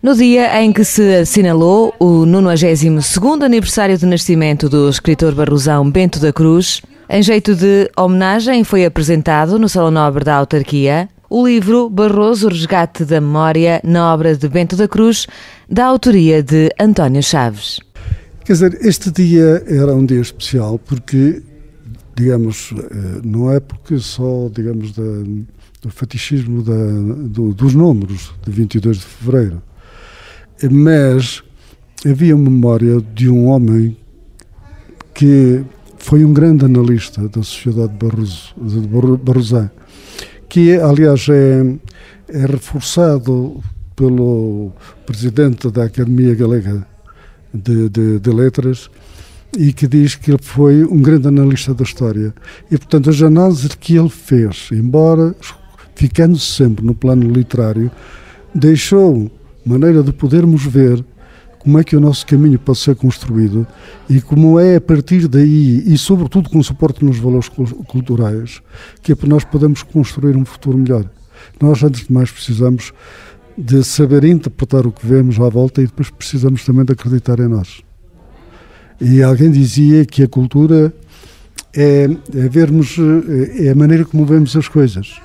No dia em que se assinalou o 92º aniversário de nascimento do escritor barrosão Bento da Cruz, em jeito de homenagem foi apresentado no Salão Nobre da Autarquia o livro Barroso, o Resgate da Memória, na obra de Bento da Cruz, da autoria de António Chaves. Quer dizer, este dia era um dia especial porque, digamos, não é porque só, digamos, do fetichismo dos números de 22 de fevereiro, mas havia memória de um homem que foi um grande analista da sociedade barrosã, que aliás é reforçado pelo presidente da Academia Galega de Letras, e que diz que ele foi um grande analista da história. E, portanto, as análises que ele fez, embora ficando sempre no plano literário, deixou maneira de podermos ver como é que o nosso caminho pode ser construído e como é a partir daí, e sobretudo com suporte nos valores culturais, que nós podemos construir um futuro melhor. Nós, antes de mais, precisamos de saber interpretar o que vemos à volta e depois precisamos também de acreditar em nós. E alguém dizia que a cultura é a maneira como vemos as coisas.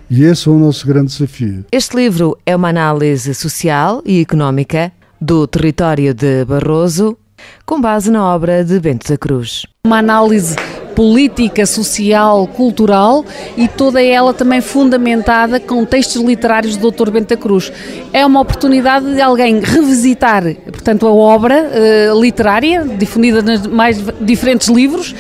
E esse é o nosso grande desafio. Este livro é uma análise social e económica do território de Barroso, com base na obra de Bento da Cruz. Uma análise política, social, cultural e toda ela também fundamentada com textos literários do Dr. Bento da Cruz. É uma oportunidade de alguém revisitar, portanto, a obra literária, difundida nos mais diferentes livros,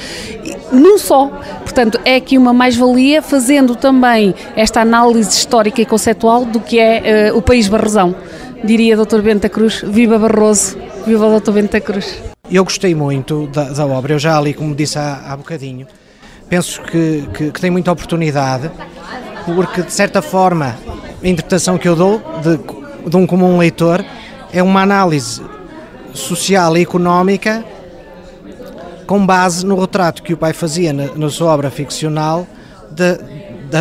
num só. Portanto, é aqui uma mais-valia, fazendo também esta análise histórica e conceptual do que é o país barrosão. Diria Dr. Bento da Cruz, viva Barroso, viva o Dr. Bento da Cruz. Eu gostei muito da obra, eu já ali, como disse há bocadinho, penso que tem muita oportunidade, porque de certa forma a interpretação que eu dou de um comum leitor é uma análise social e económica com base no retrato que o pai fazia na sua obra ficcional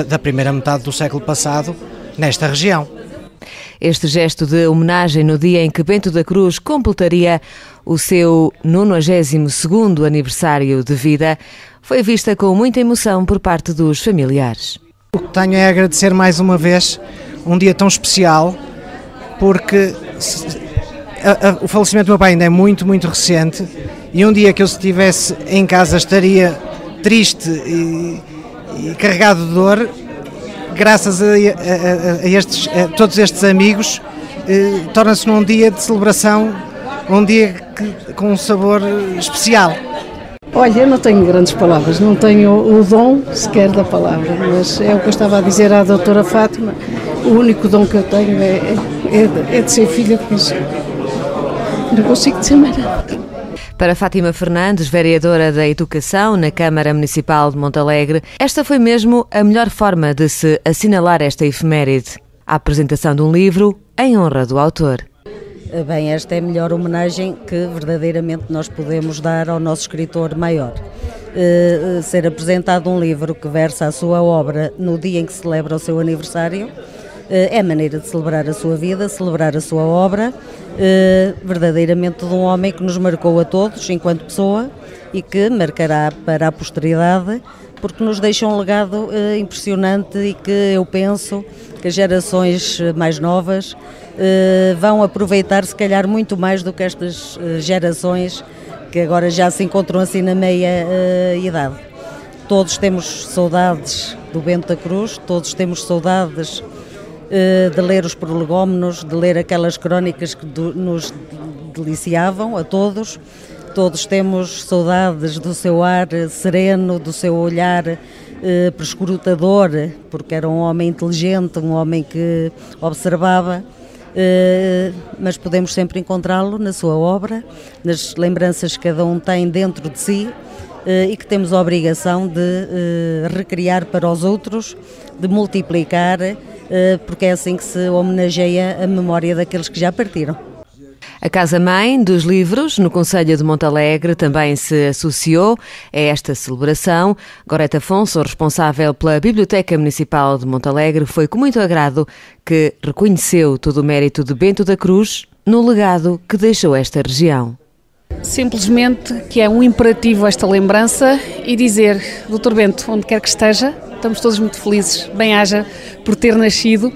da primeira metade do século passado nesta região. Este gesto de homenagem no dia em que Bento da Cruz completaria o seu 92º aniversário de vida foi vista com muita emoção por parte dos familiares. O que tenho é agradecer mais uma vez um dia tão especial, porque o falecimento do meu pai ainda é muito, muito recente, e um dia que eu estivesse em casa estaria triste e carregado de dor. Graças a todos estes amigos, torna-se num dia de celebração, um dia com um sabor especial. Olha, eu não tenho grandes palavras, não tenho o dom sequer da palavra, mas é o que eu estava a dizer à doutora Fátima, o único dom que eu tenho é de ser filha de Cristo. Não consigo dizer mais nada. Para Fátima Fernandes, vereadora da Educação na Câmara Municipal de Montalegre, esta foi mesmo a melhor forma de se assinalar esta efeméride, a apresentação de um livro em honra do autor. Bem, esta é a melhor homenagem que verdadeiramente nós podemos dar ao nosso escritor maior. Ser apresentado um livro que versa a sua obra no dia em que celebra o seu aniversário é a maneira de celebrar a sua vida, celebrar a sua obra, verdadeiramente de um homem que nos marcou a todos enquanto pessoa e que marcará para a posteridade, porque nos deixa um legado impressionante e que eu penso que as gerações mais novas vão aproveitar se calhar muito mais do que estas gerações que agora já se encontram assim na meia idade. Todos temos saudades do Bento da Cruz, todos temos saudades de ler os prolegómenos, de ler aquelas crónicas que nos deliciavam a todos. Todos temos saudades do seu ar sereno, do seu olhar perscrutador, porque era um homem inteligente, um homem que observava, mas podemos sempre encontrá-lo na sua obra, nas lembranças que cada um tem dentro de si e que temos a obrigação de recriar para os outros, de multiplicar, porque é assim que se homenageia a memória daqueles que já partiram. A Casa-Mãe dos Livros, no Concelho de Montalegre, também se associou a esta celebração. Gorete Afonso, responsável pela Biblioteca Municipal de Montalegre, foi com muito agrado que reconheceu todo o mérito de Bento da Cruz no legado que deixou esta região. Simplesmente que é um imperativo esta lembrança e dizer, Dr. Bento, onde quer que esteja, estamos todos muito felizes, bem-aja por ter nascido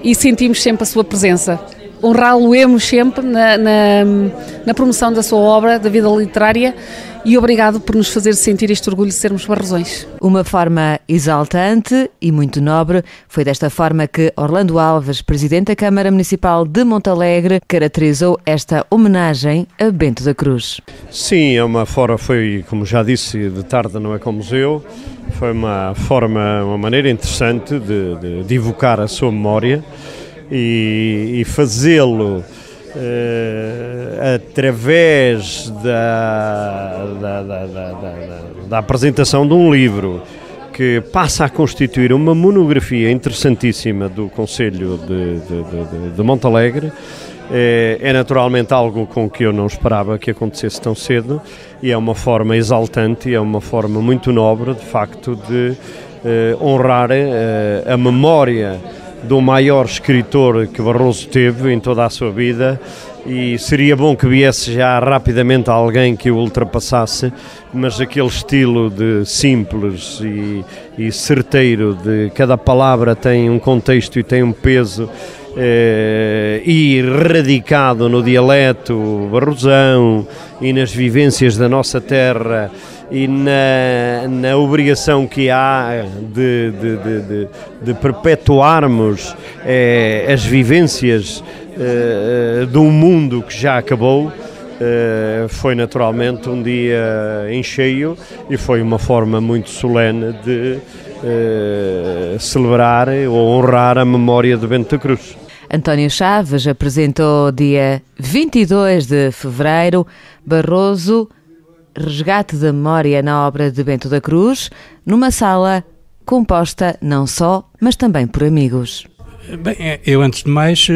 e sentimos sempre a sua presença. Honrá-lo-emos sempre na promoção da sua obra, da vida literária, e obrigado por nos fazer sentir este orgulho de sermos barrosões. Uma forma exaltante e muito nobre. Foi desta forma que Orlando Alves, presidente da Câmara Municipal de Montalegre, caracterizou esta homenagem a Bento da Cruz. Sim, foi, como já disse, de tarde não é com museu. Foi uma maneira interessante de evocar a sua memória e fazê-lo através da apresentação de um livro que passa a constituir uma monografia interessantíssima do Concelho de Montalegre. É naturalmente algo com que eu não esperava que acontecesse tão cedo e é uma forma exaltante, é uma forma muito nobre, de facto, de honrar a memória do maior escritor que Barroso teve em toda a sua vida, e seria bom que viesse já rapidamente alguém que o ultrapassasse, mas aquele estilo de simples e certeiro, de cada palavra tem um contexto e tem um peso, e radicado no dialeto barrosão e nas vivências da nossa terra e na obrigação que há de perpetuarmos as vivências de um mundo que já acabou. Foi naturalmente um dia em cheio e foi uma forma muito solene de celebrar ou honrar a memória de Bento da Cruz. António Chaves apresentou dia 22 de fevereiro Barroso, Resgate da Memória na obra de Bento da Cruz, numa sala composta não só, mas também por amigos. Bem, eu antes de mais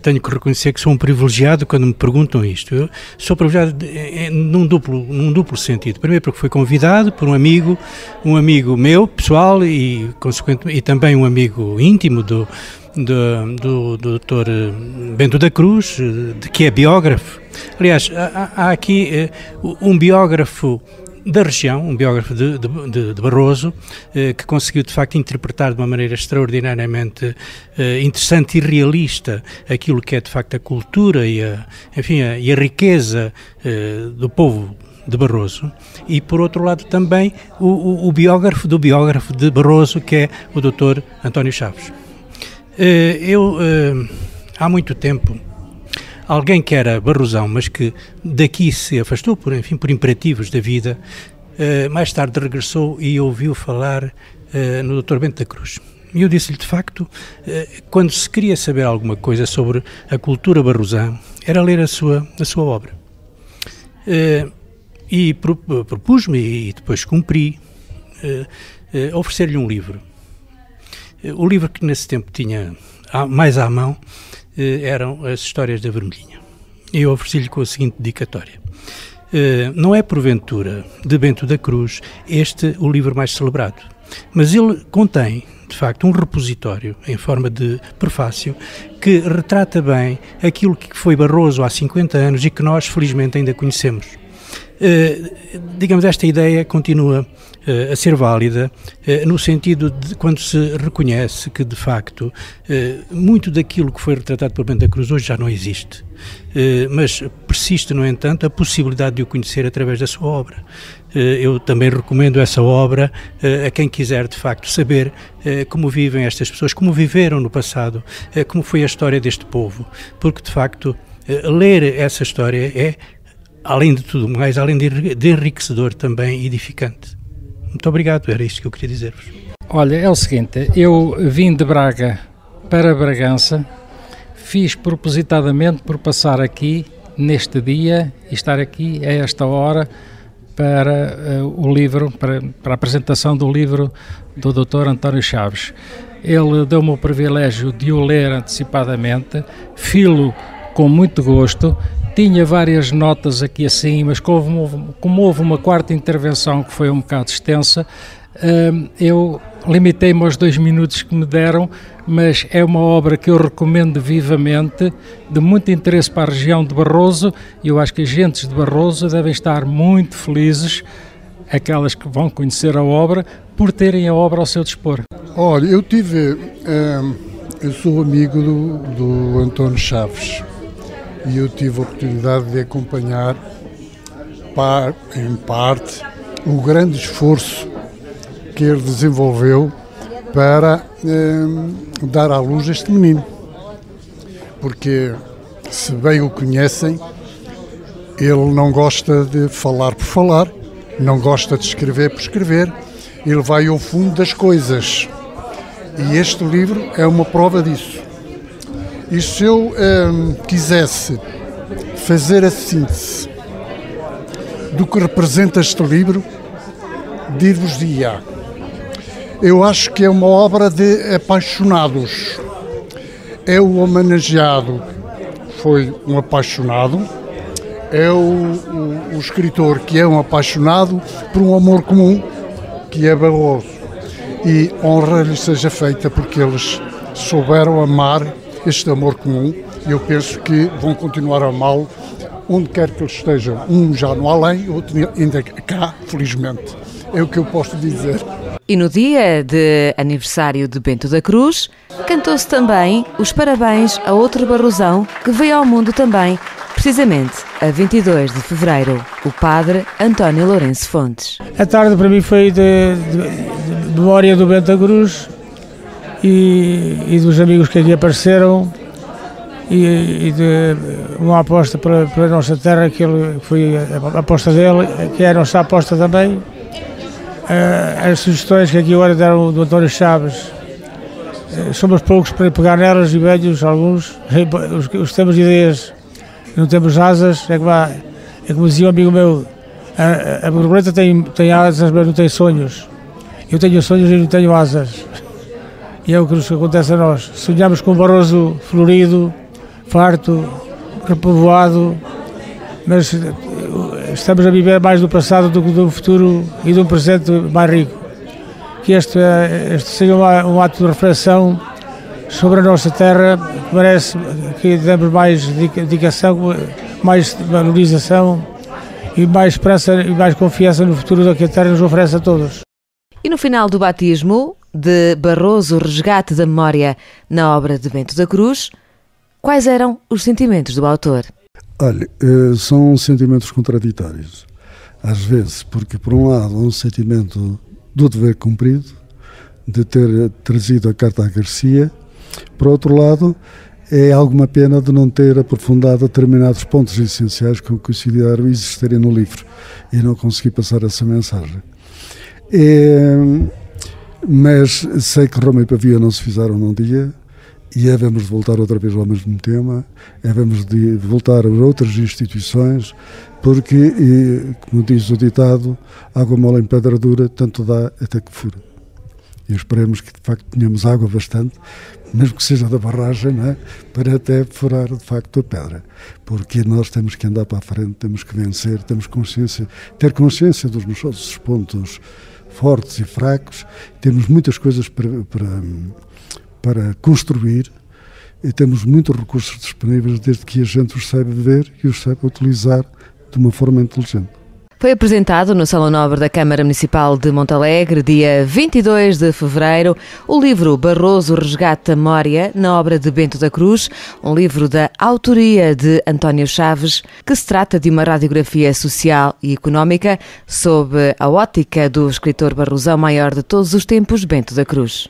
tenho que reconhecer que sou um privilegiado quando me perguntam isto. Eu sou privilegiado num duplo sentido. Primeiro porque fui convidado por um amigo meu, pessoal, e também um amigo íntimo do Dr. Bento da Cruz, que é biógrafo. Aliás, há aqui um biógrafo da região, um biógrafo de Barroso, que conseguiu de facto interpretar de uma maneira extraordinariamente interessante e realista aquilo que é de facto a cultura e a riqueza do povo de Barroso, e por outro lado também o biógrafo do biógrafo de Barroso, que é o Dr. António Chaves. Há muito tempo, alguém que era barrosão, mas que daqui se afastou por imperativos da vida, mais tarde regressou e ouviu falar no Dr. Bento da Cruz. E eu disse-lhe, de facto, quando se queria saber alguma coisa sobre a cultura barrosã, era ler a sua obra. E propus-me, e depois cumpri, oferecer-lhe um livro. O livro que nesse tempo tinha mais à mão eram as Histórias da Vermelhinha. E eu ofereci-lhe com a seguinte dedicatória: não é porventura de Bento da Cruz o livro mais celebrado, mas ele contém, de facto, um repositório em forma de prefácio que retrata bem aquilo que foi Barroso há 50 anos e que nós, felizmente, ainda conhecemos. Digamos, esta ideia continua a ser válida no sentido de quando se reconhece que, de facto, muito daquilo que foi retratado por Bento da Cruz hoje já não existe, mas persiste, no entanto, a possibilidade de o conhecer através da sua obra. Eu também recomendo essa obra a quem quiser, de facto, saber como vivem estas pessoas, como viveram no passado, como foi a história deste povo, porque, de facto, ler essa história é, além de tudo mais, além de enriquecedor, também edificante. Muito obrigado, era isto que eu queria dizer-vos. Olha, é o seguinte, eu vim de Braga para Bragança, fiz propositadamente por passar aqui neste dia e estar aqui a esta hora para o livro, para a apresentação do livro do Dr. António Chaves. Ele deu-me o privilégio de o ler antecipadamente, fi-lo com muito gosto tinha várias notas aqui assim, mas como houve uma quarta intervenção que foi um bocado extensa, eu limitei-me aos 2 minutos que me deram, mas é uma obra que eu recomendo vivamente, de muito interesse para a região de Barroso, e eu acho que as gentes de Barroso devem estar muito felizes, aquelas que vão conhecer a obra, por terem a obra ao seu dispor. Olha, eu sou amigo do António Chaves e eu tive a oportunidade de acompanhar, em parte, o grande esforço que ele desenvolveu para dar à luz este menino. Porque, se bem o conhecem, ele não gosta de falar por falar, não gosta de escrever por escrever, ele vai ao fundo das coisas. E este livro é uma prova disso. E se eu quisesse fazer a síntese do que representa este livro, dir-vos-ia: eu acho que é uma obra de apaixonados. É o homenageado, foi um apaixonado, é o escritor que é um apaixonado por um amor comum, que é Barroso. E honra lhes seja feita porque eles souberam amar este amor comum, e eu penso que vão continuar a amá-lo onde quer que eles estejam. Um já no além, outro ainda cá, felizmente. É o que eu posso dizer. E no dia de aniversário de Bento da Cruz, cantou-se também os parabéns a outro barrosão que veio ao mundo também, precisamente a 22 de fevereiro, o padre António Lourenço Fontes. A tarde para mim foi de memória do Bento da Cruz e dos amigos que aqui apareceram e de uma aposta para a nossa terra, que foi a aposta dele, que é a nossa aposta também. As sugestões que aqui agora deram do António Chaves, somos poucos para pegar nelas e velhos, alguns, os temos ideias, não temos asas, é como dizia um amigo meu, a borboleta tem asas, mas não tem sonhos. Eu tenho sonhos e não tenho asas. E é o que nos acontece a nós. Sonhamos com um Barroso florido, farto, repovoado, mas estamos a viver mais do passado do que do futuro e de um presente mais rico. Que este seja um ato de reflexão sobre a nossa terra, que merece que demos mais dedicação, mais valorização e mais esperança e mais confiança no futuro que a terra nos oferece a todos. E no final do batismo de Barroso, o resgate da memória na obra de Bento da Cruz, quais eram os sentimentos do autor? Olha, são sentimentos contraditórios, às vezes, porque por um lado um sentimento do dever cumprido, de ter trazido a carta à Garcia, por outro lado é alguma pena de não ter aprofundado determinados pontos essenciais que considero existirem no livro e não consegui passar essa mensagem. Mas sei que Roma e Pavia não se fizeram num dia, e havemos de voltar outra vez ao mesmo tema, havemos de voltar a outras instituições, porque, como diz o ditado, água mole em pedra dura, tanto dá até que fura. E esperemos que de facto tenhamos água bastante, mesmo que seja da barragem, não é? Para até furar de facto a pedra. Porque nós temos que andar para a frente, temos que vencer, temos ter consciência dos nossos pontos fortes e fracos, temos muitas coisas para construir e temos muitos recursos disponíveis desde que a gente os saiba ver e os saiba utilizar de uma forma inteligente. Foi apresentado no Salão Nobre da Câmara Municipal de Montalegre, dia 22 de fevereiro, o livro Barroso, o resgate da memória, na obra de Bento da Cruz, um livro da autoria de António Chaves, que se trata de uma radiografia social e económica sob a ótica do escritor barrosão maior de todos os tempos, Bento da Cruz.